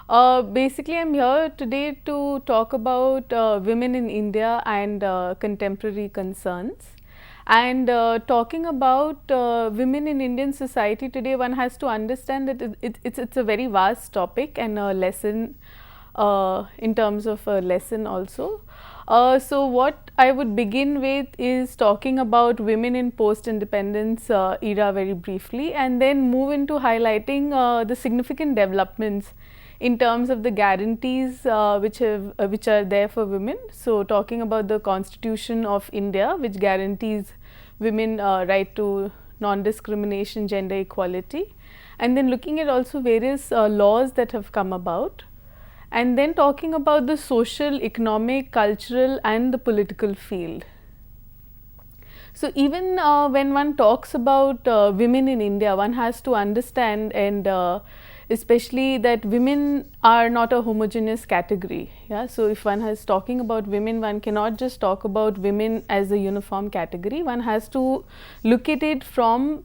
Basically, I'm here today to talk about women in India and contemporary concerns. And talking about women in Indian society today, one has to understand that it's a very vast topic and a lesson in terms of a lesson also. So what I would begin with is talking about women in post-independence era very briefly, and then move into highlighting the significant developments in terms of the guarantees which are there for women. So talking about the Constitution of India, which guarantees women right to non-discrimination, gender equality, and then looking at also various laws that have come about, and then talking about the social, economic, cultural and the political field. So even when one talks about women in India, one has to understand, and especially that women are not a homogeneous category. Yeah, so if one is talking about women, one cannot just talk about women as a uniform category. One has to look at it from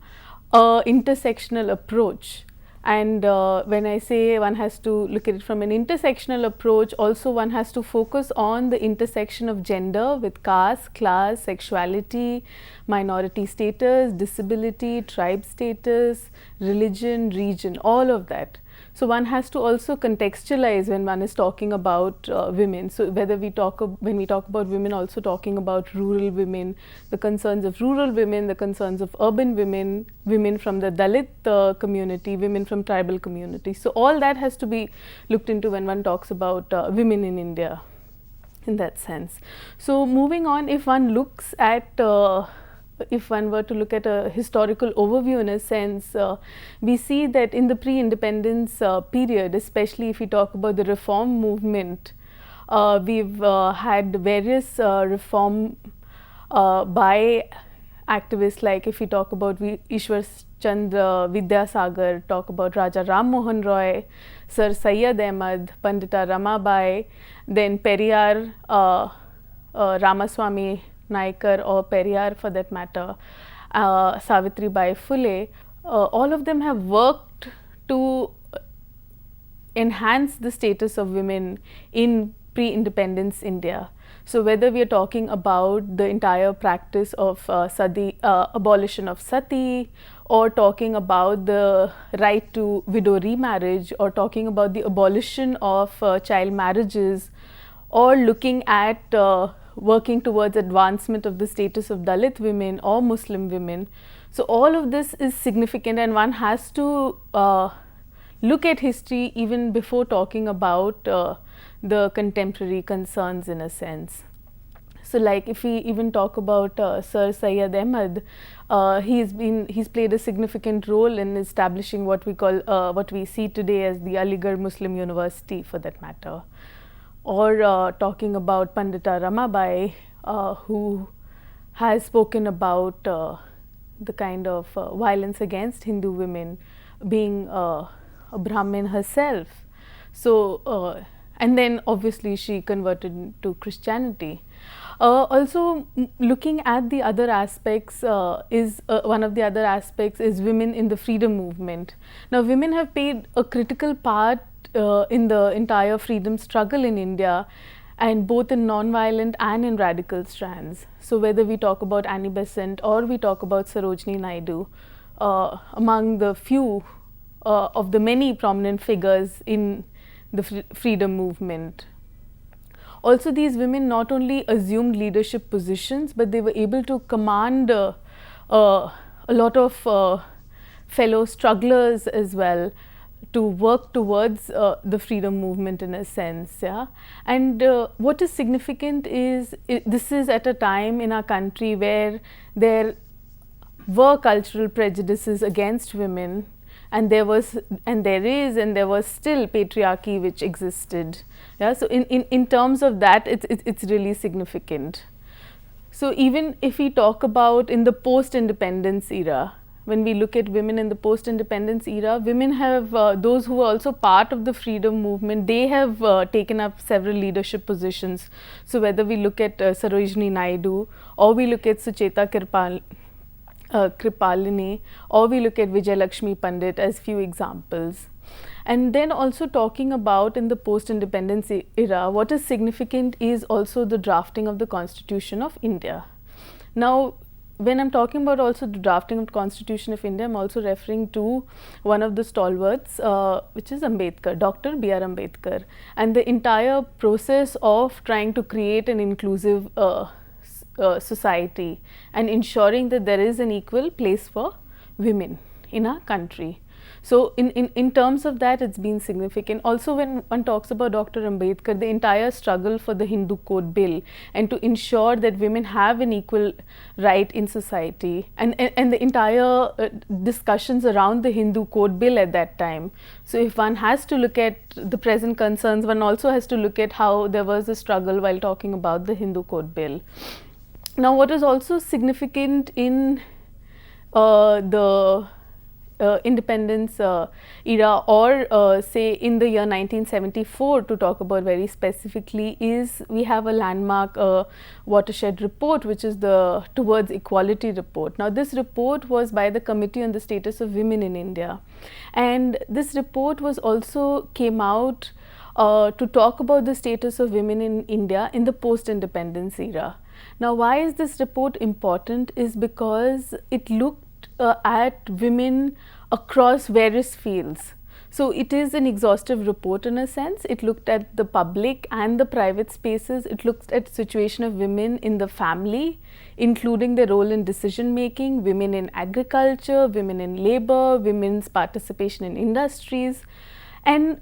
a intersectional approach. And when I say one has to look at it from an intersectional approach, also one has to focus on the intersection of gender with caste, class, sexuality, minority status, disability, tribe status, religion, region, all of that. So one has to also contextualize when one is talking about women. So whether when we talk about women, also talking about rural women, the concerns of rural women, the concerns of urban women, women from the Dalit community, women from tribal communities. So all that has to be looked into when one talks about women in India in that sense. So moving on, if one looks at if one were to look at a historical overview in a sense, we see that in the pre-independence period, especially if we talk about the reform movement, we've had various reform by activists, like if we talk about Ishwar Chandra Vidyasagar, talk about Raja Ram Mohan Roy, Sir Syed Ahmad, Pandita Ramabai, then Periyar Ramaswamy Naikar, or Periyar for that matter, Savitribai Phule, all of them have worked to enhance the status of women in pre-independence India. So whether we are talking about the entire practice of abolition of sati, or talking about the right to widow remarriage, or talking about the abolition of child marriages, or looking at working towards advancement of the status of Dalit women or Muslim women. So all of this is significant, and one has to look at history even before talking about the contemporary concerns in a sense. So like if we even talk about Sir Syed Ahmad, he's played a significant role in establishing what we call what we see today as the Aligarh Muslim University for that matter. Or talking about Pandita Ramabai, who has spoken about the kind of violence against Hindu women, being a Brahmin herself. So and then obviously she converted to Christianity. Also looking at the other aspects is one of the other aspects is women in the freedom movement. Now women have played a critical part in the entire freedom struggle in India, and both in non-violent and in radical strands. So whether we talk about Annie Besant or we talk about Sarojini Naidu, among the few of the many prominent figures in the freedom movement. Also, these women not only assumed leadership positions, but they were able to command a lot of fellow strugglers as well, to work towards the freedom movement in a sense. Yeah, and what is significant is this is at a time in our country where there were cultural prejudices against women, and there was still patriarchy which existed. Yeah, so in terms of that, it's really significant. So even if we talk about in the post-independence era, when we look at women in the post-independence era, women have, those who were also part of the freedom movement, they have taken up several leadership positions. So whether we look at Sarojini Naidu, or we look at Sucheta Kripalini, or we look at Vijayalakshmi Pandit as few examples. And then also talking about in the post-independence era, what is significant is also the drafting of the Constitution of India. Now, when I'm talking about also the drafting of the Constitution of India, I'm also referring to one of the stalwarts, which is Ambedkar, Dr. B.R. Ambedkar, and the entire process of trying to create an inclusive society and ensuring that there is an equal place for women in our country. So in terms of that, it's been significant. Also, when one talks about Dr. Ambedkar, the entire struggle for the Hindu Code Bill and to ensure that women have an equal right in society, and the entire discussions around the Hindu Code Bill at that time. So if one has to look at the present concerns, one also has to look at how there was a struggle while talking about the Hindu Code Bill. Now, what is also significant in the independence era, or say in the year 1974, to talk about very specifically, is we have a landmark watershed report, which is the Towards Equality report. Now, this report was by the Committee on the Status of Women in India, and this report was also came out to talk about the status of women in India in the post-independence era. Now, why is this report important is because it looked at women across various fields. So it is an exhaustive report in a sense. It looked at the public and the private spaces. It looked at the situation of women in the family, including their role in decision making, women in agriculture, women in labor, women's participation in industries. And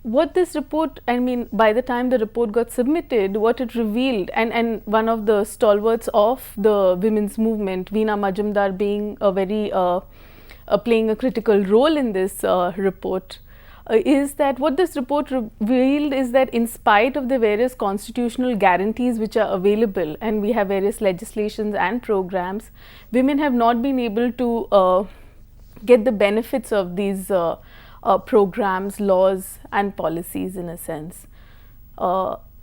what this report, I mean, by the time the report got submitted, what it revealed, and one of the stalwarts of the women's movement, Veena Majumdar, being a very playing a critical role in this report, is that what this report revealed is that in spite of the various constitutional guarantees which are available, and we have various legislations and programs, women have not been able to get the benefits of these programs, laws and policies in a sense,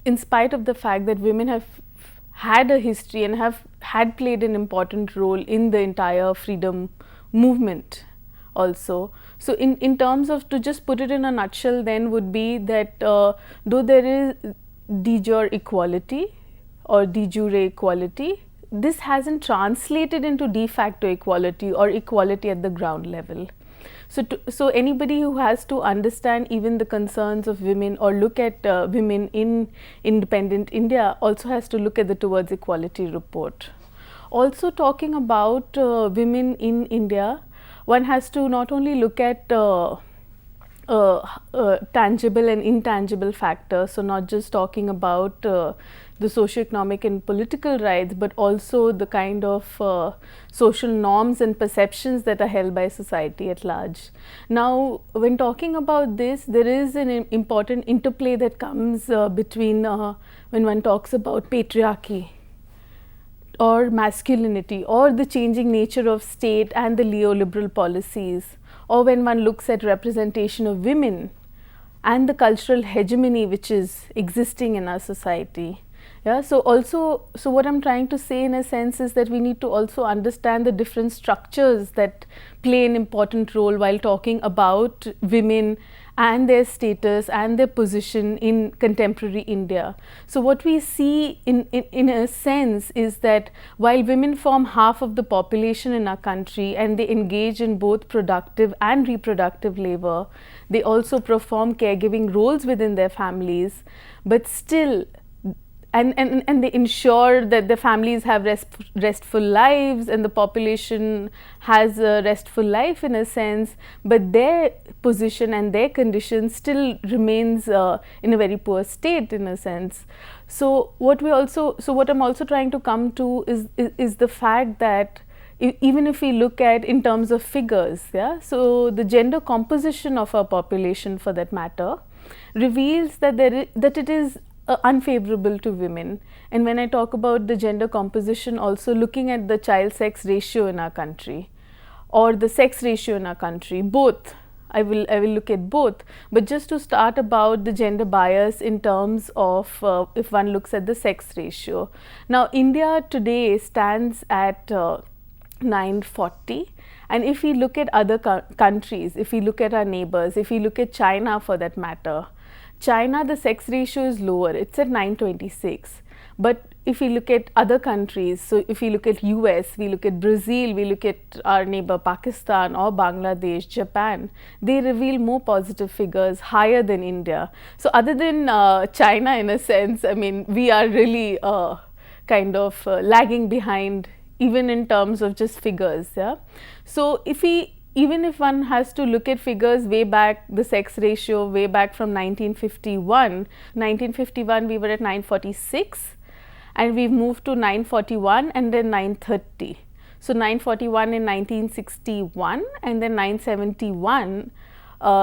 in spite of the fact that women have had a history and had played an important role in the entire freedom movement also. So in terms of, to just put it in a nutshell then, would be that though there is de jure equality or de jure equality, this hasn't translated into de facto equality or equality at the ground level. So anybody who has to understand even the concerns of women or look at women in independent India also has to look at the Towards Equality report. Also talking about women in India, one has to not only look at tangible and intangible factors, so not just talking about the socioeconomic and political rights, but also the kind of social norms and perceptions that are held by society at large. Now, when talking about this, there is an important interplay that comes between when one talks about patriarchy or masculinity or the changing nature of state and the neoliberal policies, or when one looks at representation of women and the cultural hegemony which is existing in our society. Yeah, so what I'm trying to say in a sense is that we need to also understand the different structures that play an important role while talking about women and their status and their position in contemporary India. So what we see in a sense is that while women form half of the population in our country and they engage in both productive and reproductive labor, they also perform caregiving roles within their families, but still and they ensure that the families have restful lives and the population has a restful life in a sense, but their position and their condition still remains in a very poor state in a sense. So what I'm also trying to come to is the fact that even if we look at in terms of figures, yeah, so the gender composition of our population, for that matter, reveals that it is unfavorable to women. And when I talk about the gender composition, also looking at the child sex ratio in our country or the sex ratio in our country, both, I will look at both, but just to start about the gender bias in terms of if one looks at the sex ratio. Now India today stands at 940, And if we look at other countries, if we look at our neighbors, if we look at China for that matter, China, the sex ratio is lower, it's at 926. But if we look at other countries, so if we look at US, we look at Brazil, we look at our neighbor Pakistan or Bangladesh, Japan, they reveal more positive figures, higher than India. So other than China, in a sense, I mean, we are really kind of lagging behind, even in terms of just figures. Yeah. So even if one has to look at figures way back, the sex ratio way back from 1951 we were at 946, and we've moved to 941 and then 930. So 941 in 1961 and then 971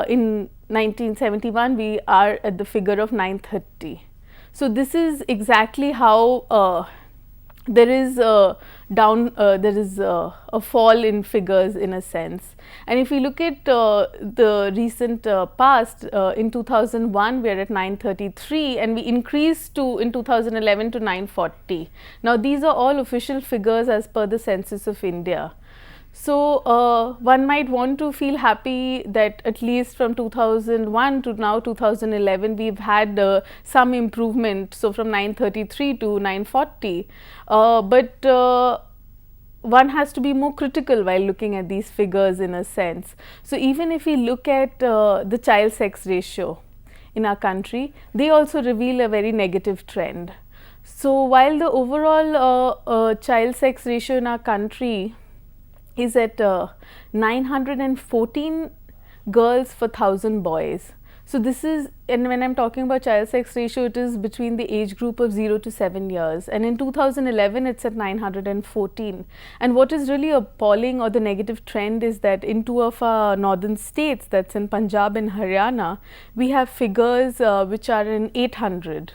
in 1971 we are at the figure of 930. So this is exactly how there is a fall in figures, in a sense. And if we look at the recent past, in 2001 we are at 933 and we increased to in 2011 to 940. Now these are all official figures as per the census of India. So one might want to feel happy that at least from 2001 to now 2011 we've had some improvement, so from 933 to 940, but one has to be more critical while looking at these figures, in a sense. So even if we look at the child sex ratio in our country, they also reveal a very negative trend. So while the overall child sex ratio in our country is at 914 girls for 1000 boys. So this is, and when I'm talking about child sex ratio, it is between the age group of 0 to 7 years, and in 2011 it's at 914. And what is really appalling, or the negative trend, is that in two of our northern states, that's in Punjab and Haryana, we have figures which are in 800.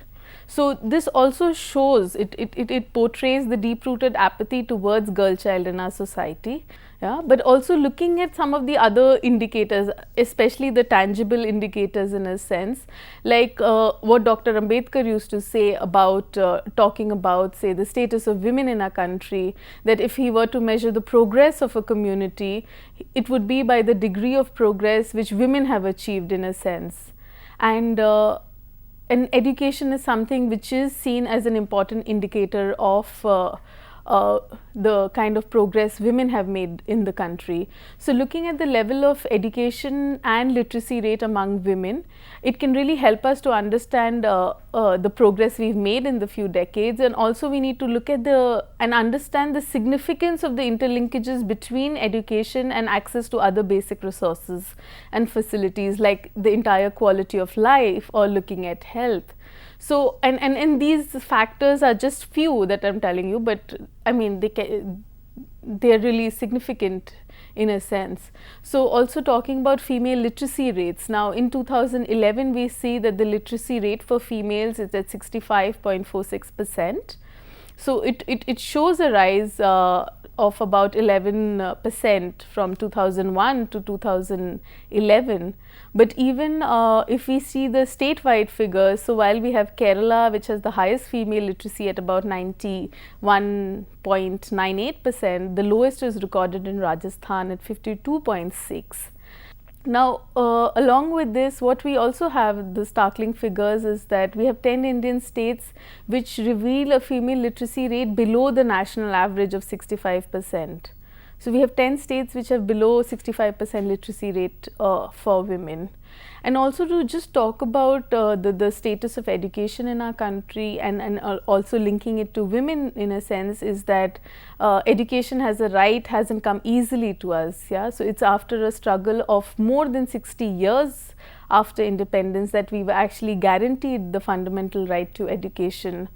So this also shows, it portrays the deep-rooted apathy towards girl child in our society. Yeah, but also looking at some of the other indicators, especially the tangible indicators, in a sense, like what Dr. Ambedkar used to say about talking about, say, the status of women in our country, that if he were to measure the progress of a community, it would be by the degree of progress which women have achieved, in a sense. And education is something which is seen as an important indicator of the kind of progress women have made in the country. So looking at the level of education and literacy rate among women, it can really help us to understand the progress we've made in the few decades, and also we need to look at and understand the significance of the interlinkages between education and access to other basic resources and facilities, like the entire quality of life or looking at health. So, and these factors are just few that I'm telling you, but I mean they're really significant in a sense. So also talking about female literacy rates, now in 2011 we see that the literacy rate for females is at 65.46%. So it shows a rise of about 11% from 2001 to 2011. But even if we see the statewide figures, so while we have Kerala, which has the highest female literacy at about 91.98%, the lowest is recorded in Rajasthan at 52.6%. Now, along with this, what we also have, the startling figures, is that we have 10 Indian states which reveal a female literacy rate below the national average of 65%. So we have 10 states which have below 65% literacy rate for women. And also to just talk about the status of education in our country, and also linking it to women in a sense, is that education as a right hasn't come easily to us. Yeah, so it's after a struggle of more than 60 years after independence that we were actually guaranteed the fundamental right to education.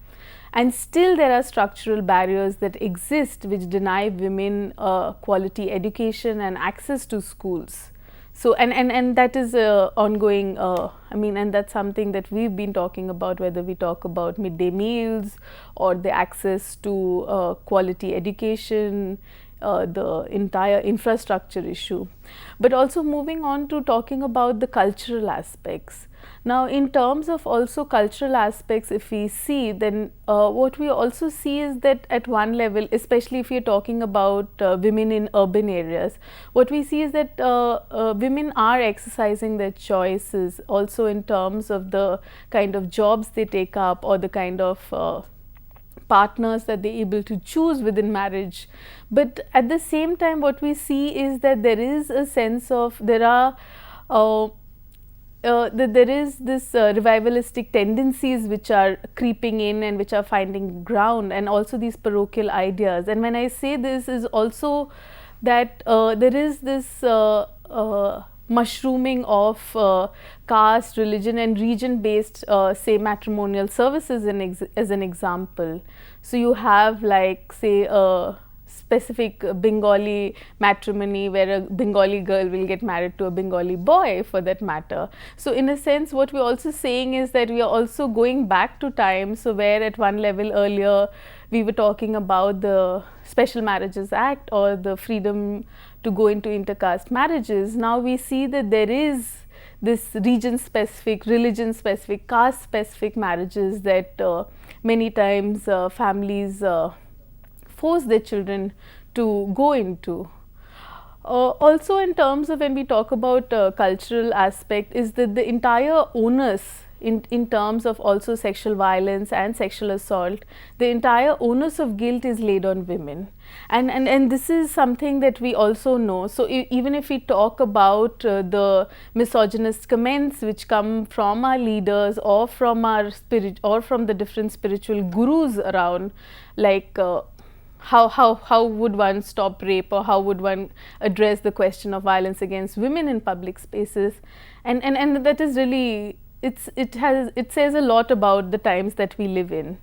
And still there are structural barriers that exist which deny women quality education and access to schools. So and that is ongoing, I mean, and that's something that we've been talking about, whether we talk about midday meals or the access to quality education, the entire infrastructure issue. But also moving on to talking about the cultural aspects. Now, in terms of also cultural aspects, if we see, then what we also see is that at one level, especially if you're talking about women in urban areas, what we see is that women are exercising their choices also in terms of the kind of jobs they take up or the kind of partners that they're able to choose within marriage. But at the same time, what we see is that there is a sense of there is this revivalistic tendencies which are creeping in and which are finding ground, and also these parochial ideas. And when I say this is also that there is this mushrooming of caste, religion and region based say matrimonial services as an example. So you have like say a specific Bengali matrimony where a Bengali girl will get married to a Bengali boy for that matter. So in a sense what we are also saying is that we are also going back to time, so where at one level earlier we were talking about the Special Marriages Act or the freedom to go into intercaste marriages. Now we see that there is this region specific, religion specific, caste specific marriages that many times families force their children to go into. Also in terms of when we talk about cultural aspect is that the entire onus in terms of also sexual violence and sexual assault, the entire onus of guilt is laid on women. And this is something that we also know. So even if we talk about the misogynist comments which come from our leaders or from our spirit or from the different spiritual gurus around, like how would one stop rape, or how would one address the question of violence against women in public spaces, and that is really it says a lot about the times that we live in.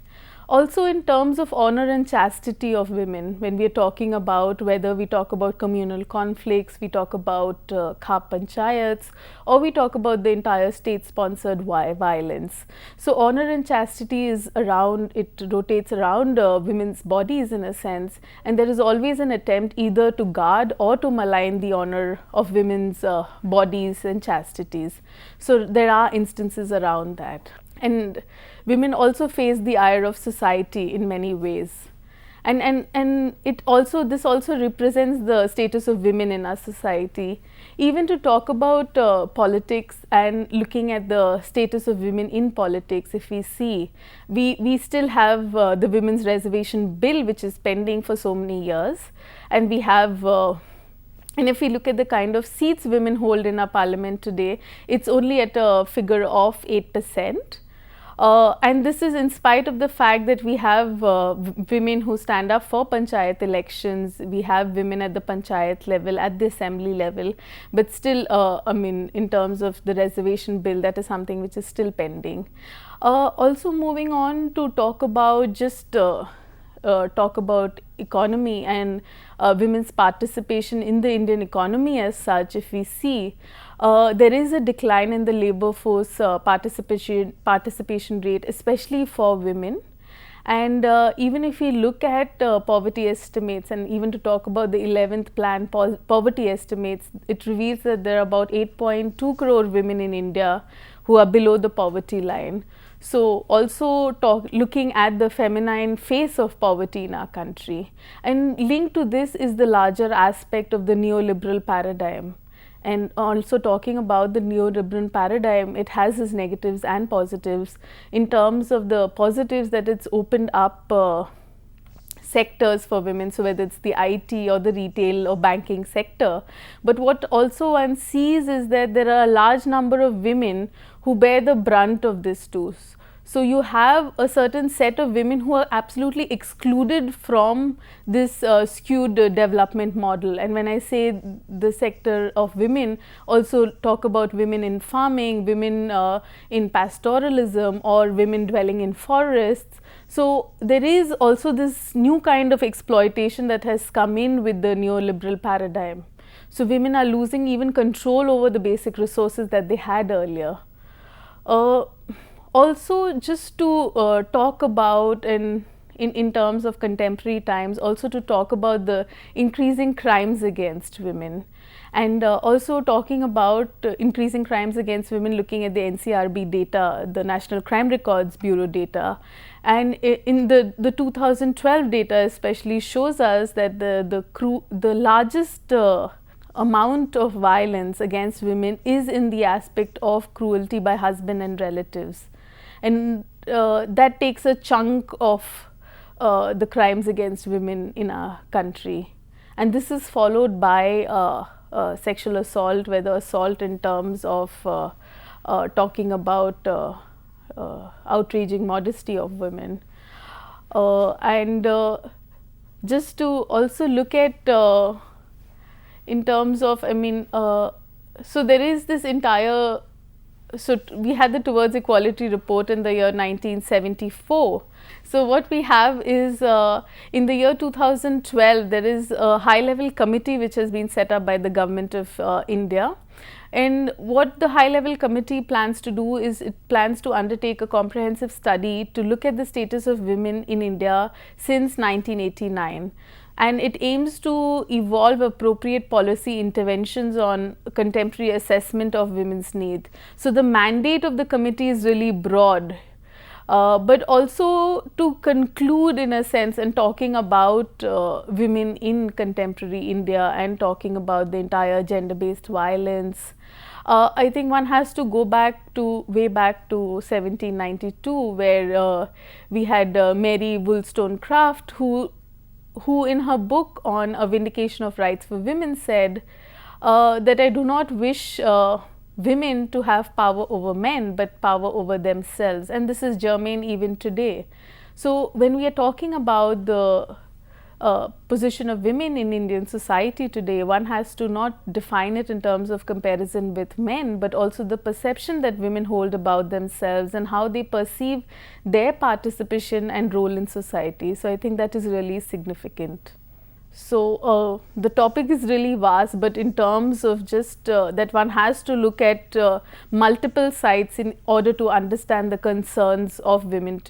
Also in terms of honor and chastity of women, when we are talking about whether we talk about communal conflicts, we talk about khap panchayats, or we talk about the entire state sponsored violence. So honor and chastity is around, it rotates around women's bodies in a sense, and there is always an attempt either to guard or to malign the honor of women's bodies and chastities. So there are instances around that. And women also face the ire of society in many ways, and this also represents the status of women in our society. Even to talk about politics and looking at the status of women in politics, if we see, we still have the Women's Reservation Bill which is pending for so many years, and we have and if we look at the kind of seats women hold in our parliament today, it's only at a figure of 8%. And this is in spite of the fact that we have women who stand up for panchayat elections, we have women at the panchayat level, at the assembly level, but still I mean in terms of the reservation bill, that is something which is still pending. Also moving on to talk about just talk about economy and women's participation in the Indian economy as such, if we see, there is a decline in the labor force participation rate, especially for women. And even if we look at poverty estimates, and even to talk about the 11th plan poverty estimates, it reveals that there are about 8.2 crore women in India who are below the poverty line. So also looking at the feminine face of poverty in our country, and linked to this is the larger aspect of the neoliberal paradigm. And also talking about the neoliberal paradigm, it has its negatives and positives. In terms of the positives, that it's opened up sectors for women, so whether it's the IT or the retail or banking sector. But what also one sees is that there are a large number of women who bear the brunt of this too. So you have a certain set of women who are absolutely excluded from this skewed development model. And when I say the sector of women, also talk about women in farming, women in pastoralism, or women dwelling in forests. So there is also this new kind of exploitation that has come in with the neoliberal paradigm. So women are losing even control over the basic resources that they had earlier. Also, just to talk about, and in terms of contemporary times, also to talk about the increasing crimes against women, and also talking about increasing crimes against women, looking at the NCRB data, the National Crime Records Bureau data. And in the 2012 data especially shows us that the largest amount of violence against women is in the aspect of cruelty by husband and relatives, and that takes a chunk of the crimes against women in our country. And this is followed by sexual assault, whether assault in terms of talking about outraging modesty of women, and just to also look at in terms of, so there is this entire, so we had the Towards Equality report in the year 1974. So what we have is in the year 2012 there is a high level committee which has been set up by the government of India. And what the high level committee plans to do is it plans to undertake a comprehensive study to look at the status of women in India since 1989. And it aims to evolve appropriate policy interventions on contemporary assessment of women's needs. So the mandate of the committee is really broad, but also to conclude in a sense and talking about women in contemporary India and talking about the entire gender-based violence. I think one has to go back to way back to 1792, where we had Mary Wollstonecraft, who in her book on A Vindication of Rights for Women said that I do not wish women to have power over men, but power over themselves, and this is germane even today. So when we are talking about the position of women in Indian society today, one has to not define it in terms of comparison with men, but also the perception that women hold about themselves and how they perceive their participation and role in society. So I think that is really significant. So the topic is really vast, but in terms of just that one has to look at multiple sides in order to understand the concerns of women.